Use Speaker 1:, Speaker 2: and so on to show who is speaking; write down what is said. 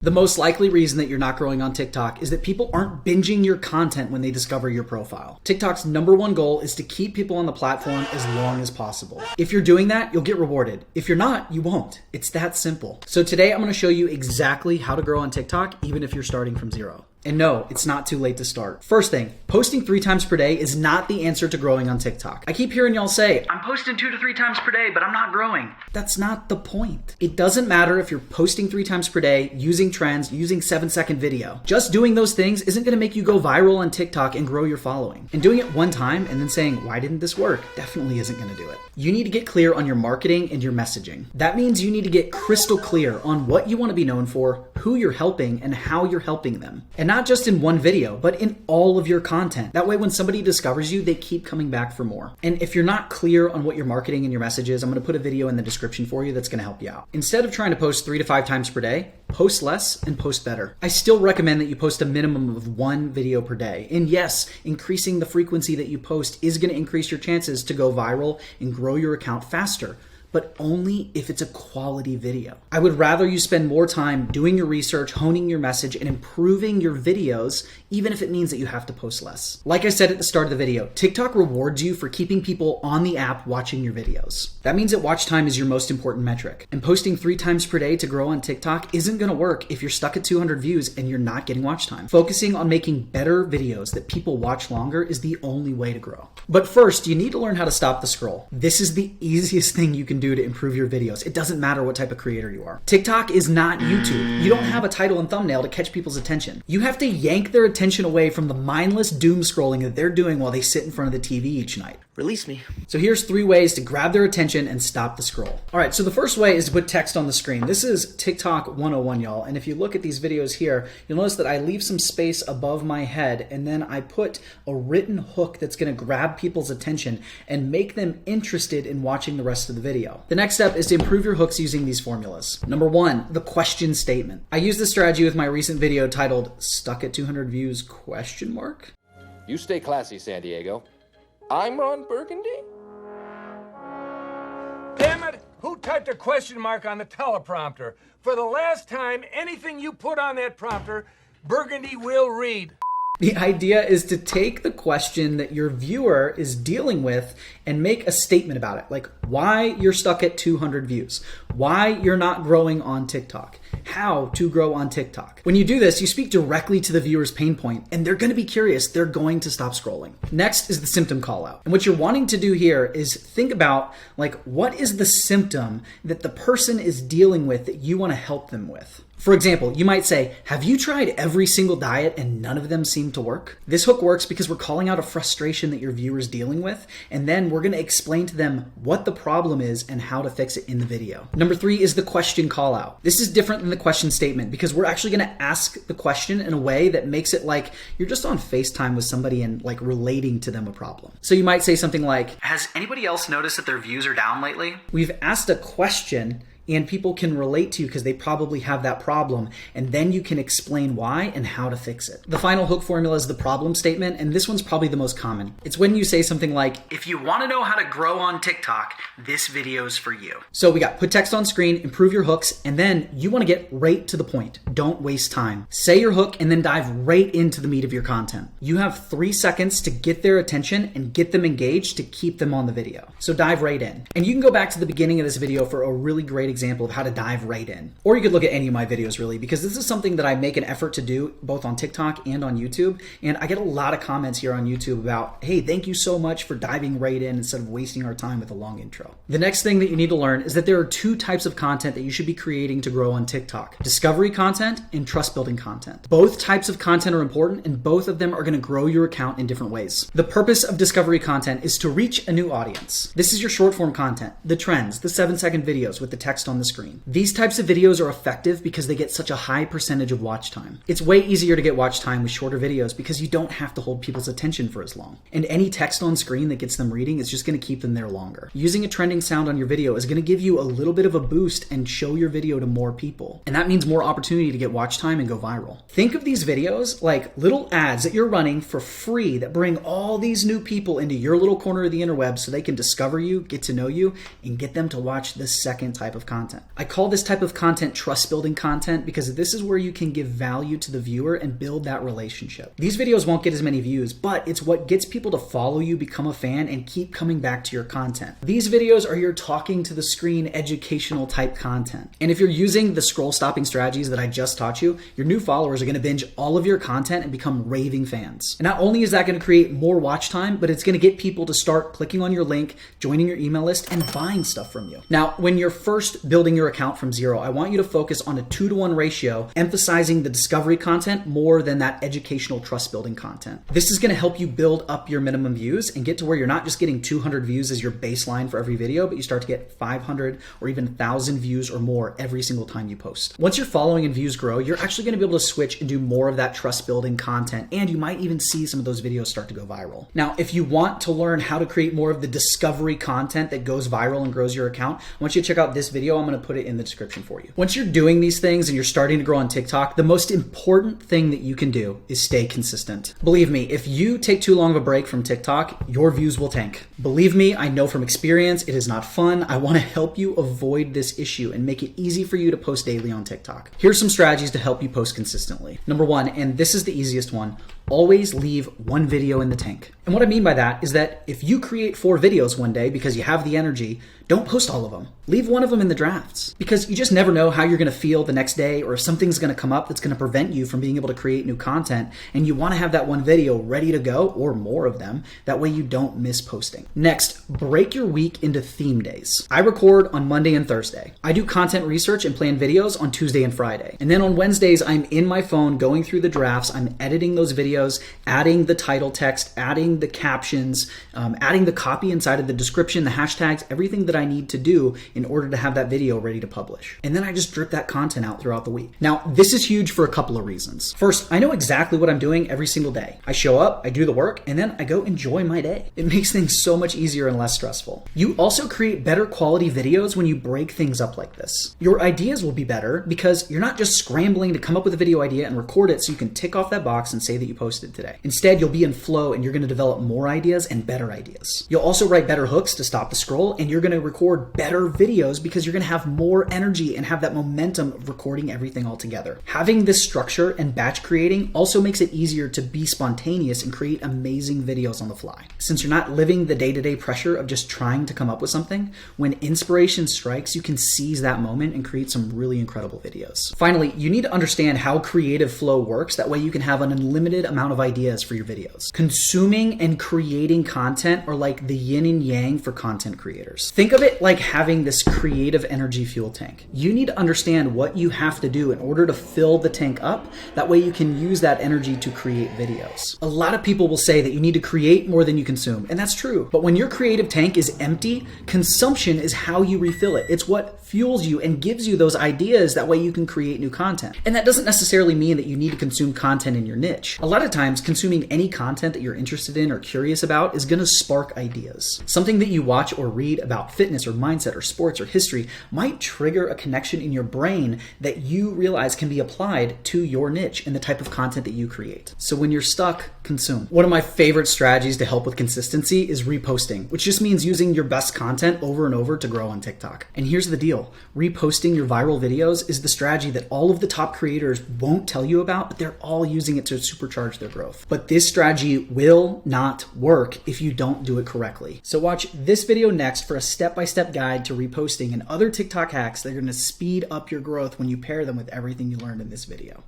Speaker 1: The most likely reason that you're not growing on TikTok is that people aren't binging your content when they discover your profile. TikTok's #1 goal is to keep people on the platform as long as possible. If you're doing that, you'll get rewarded. If you're not, you won't. It's that simple. So today I'm going to show you exactly how to grow on TikTok, even if you're starting from zero. And no, it's not too late to start. First thing, posting 3 times per day is not the answer to growing on TikTok. I keep hearing y'all say, I'm posting 2 to 3 times per day, but I'm not growing. That's not the point. It doesn't matter if you're posting 3 times per day, using trends, using 7-second video. Just doing those things isn't gonna make you go viral on TikTok and grow your following. And doing it one time and then saying, why didn't this work? Definitely isn't gonna do it. You need to get clear on your marketing and your messaging. That means you need to get crystal clear on what you wanna be known for, who you're helping, and how you're helping them. And not just in one video, but in all of your content. That way, when somebody discovers you, they keep coming back for more. And if you're not clear on what your marketing and your message is, I'm gonna put a video in the description for you that's gonna help you out. Instead of trying to post 3 to 5 times per day, post less and post better. I still recommend that you post a minimum of 1 video per day. And yes, increasing the frequency that you post is gonna increase your chances to go viral and grow your account faster, but only if it's a quality video. I would rather you spend more time doing your research, honing your message, and improving your videos, even if it means that you have to post less. Like I said at the start of the video, TikTok rewards you for keeping people on the app watching your videos. That means that watch time is your most important metric. And posting 3 times per day to grow on TikTok isn't gonna work if you're stuck at 200 views and you're not getting watch time. Focusing on making better videos that people watch longer is the only way to grow. But first, you need to learn how to stop the scroll. This is the easiest thing you can do to improve your videos. It doesn't matter what type of creator you are. TikTok is not YouTube. You don't have a title and thumbnail to catch people's attention. You have to yank their attention away from the mindless doom scrolling that they're doing while they sit in front of the TV each night.
Speaker 2: Release me.
Speaker 1: So here's 3 ways to grab their attention and stop the scroll. All right, so the first way is to put text on the screen. This is TikTok 101, y'all. And if you look at these videos here, you'll notice that I leave some space above my head and then I put a written hook that's gonna grab people's attention and make them interested in watching the rest of the video. The next step is to improve your hooks using these formulas. Number 1, the question statement. I use this strategy with my recent video titled, Stuck at 200 Views, question mark?
Speaker 3: You stay classy, San Diego. I'm Ron Burgundy?
Speaker 4: Damn it! Who typed a question mark on the teleprompter? For the last time, anything you put on that prompter, Burgundy will read.
Speaker 1: The idea is to take the question that your viewer is dealing with and make a statement about it, like why you're stuck at 200 views, why you're not growing on TikTok, how to grow on TikTok. When you do this, you speak directly to the viewer's pain point and they're going to be curious. They're going to stop scrolling. Next is the symptom call out. And what you're wanting to do here is think about like what is the symptom that the person is dealing with that you want to help them with. For example, you might say, have you tried every single diet and none of them seem to work? This hook works because we're calling out a frustration that your viewer's dealing with, and then we're gonna explain to them what the problem is and how to fix it in the video. Number 3 is the question call out. This is different than the question statement because we're actually gonna ask the question in a way that makes it like you're just on FaceTime with somebody and like relating to them a problem. So you might say something like, has anybody else noticed that their views are down lately? We've asked a question and people can relate to you because they probably have that problem, and then you can explain why and how to fix it. The final hook formula is the problem statement, and this one's probably the most common. It's when you say something like, if you want to know how to grow on TikTok, this video's for you. So we got put text on screen, improve your hooks, and then you want to get right to the point. Don't waste time. Say your hook and then dive right into the meat of your content. You have 3 seconds to get their attention and get them engaged to keep them on the video. So dive right in. And you can go back to the beginning of this video for a really great example of how to dive right in. Or you could look at any of my videos really, because this is something that I make an effort to do both on TikTok and on YouTube. And I get a lot of comments here on YouTube about, hey, thank you so much for diving right in instead of wasting our time with a long intro. The next thing that you need to learn is that there are 2 types of content that you should be creating to grow on TikTok: discovery content and trust building content. Both types of content are important and both of them are going to grow your account in different ways. The purpose of discovery content is to reach a new audience. This is your short form content, the trends, the 7-second videos with the text on the screen. These types of videos are effective because they get such a high percentage of watch time. It's way easier to get watch time with shorter videos because you don't have to hold people's attention for as long. And any text on screen that gets them reading is just going to keep them there longer. Using a trending sound on your video is going to give you a little bit of a boost and show your video to more people. And that means more opportunity to get watch time and go viral. Think of these videos like little ads that you're running for free that bring all these new people into your little corner of the interweb so they can discover you, get to know you, and get them to watch this second type of content. I call this type of content trust building content because this is where you can give value to the viewer and build that relationship. These videos won't get as many views, but it's what gets people to follow you, become a fan, and keep coming back to your content. These videos are your talking to the screen educational type content. And if you're using the scroll stopping strategies that I just taught you, your new followers are going to binge all of your content and become raving fans. And not only is that going to create more watch time, but it's going to get people to start clicking on your link, joining your email list, and buying stuff from you. Now, when you're first building your account from zero, I want you to focus on a 2-to-1 ratio, emphasizing the discovery content more than that educational trust building content. This is going to help you build up your minimum views and get to where you're not just getting 200 views as your baseline for every video, but you start to get 500 or even 1,000 views or more every single time you post. Once your following and views grow, you're actually going to be able to switch and do more of that trust building content, and you might even see some of those videos start to go viral. Now, if you want to learn how to create more of the discovery content that goes viral and grows your account, I want you to check out this video. I'm going to put it in the description for you. Once you're doing these things and you're starting to grow on TikTok, the most important thing that you can do is stay consistent. Believe me, if you take too long of a break from TikTok, your views will tank. Believe me, I know from experience, it is not fun. I want to help you avoid this issue and make it easy for you to post daily on TikTok. Here's some strategies to help you post consistently. Number one, and this is the easiest one, always leave one video in the tank. And what I mean by that is that if you create 4 videos one day because you have the energy, don't post all of them. Leave one of them in the drafts, because you just never know how you're going to feel the next day, or if something's going to come up that's going to prevent you from being able to create new content, and you want to have that one video ready to go, or more of them. That way you don't miss posting. Next, break your week into theme days. I record on Monday and Thursday. I do content research and plan videos on Tuesday and Friday. And then on Wednesdays, I'm in my phone going through the drafts. I'm editing those videos, adding the title text, adding the captions, adding the copy inside of the description, the hashtags, everything that I need to do in order to have that video ready to publish. And then I just drip that content out throughout the week. Now, this is huge for a couple of reasons. First, I know exactly what I'm doing every single day. I show up, I do the work, and then I go enjoy my day. It makes things so much easier and less stressful. You also create better quality videos when you break things up like this. Your ideas will be better because you're not just scrambling to come up with a video idea and record it so you can tick off that box and say that you posted today. Instead, you'll be in flow and you're going to develop more ideas and better ideas. You'll also write better hooks to stop the scroll, and you're going to record better videos because you're going to have more energy and have that momentum of recording everything all together. Having this structure and batch creating also makes it easier to be spontaneous and create amazing videos on the fly. Since you're not living the day-to-day pressure of just trying to come up with something, when inspiration strikes, you can seize that moment and create some really incredible videos. Finally, you need to understand how creative flow works. That way you can have an unlimited amount of ideas for your videos. Consuming and creating content are like the yin and yang for content creators. Think of it like having this creative energy fuel tank. You need to understand what you have to do in order to fill the tank up. That way you can use that energy to create videos. A lot of people will say that you need to create more than you consume, and that's true. But when your creative tank is empty, consumption is how you refill it. It's what fuels you and gives you those ideas. That way you can create new content. And that doesn't necessarily mean that you need to consume content in your niche. A lot of times, consuming any content that you're interested in or curious about is going to spark ideas. Something that you watch or read about fitness or mindset or sports or history might trigger a connection in your brain that you realize can be applied to your niche and the type of content that you create. So when you're stuck, consume. One of my favorite strategies to help with consistency is reposting, which just means using your best content over and over to grow on TikTok. And here's the deal. Reposting your viral videos is the strategy that all of the top creators won't tell you about, but they're all using it to supercharge their growth. But this strategy will not work if you don't do it correctly. So watch this video next for a step-by-step guide to reposting and other TikTok hacks that are going to speed up your growth when you pair them with everything you learned in this video.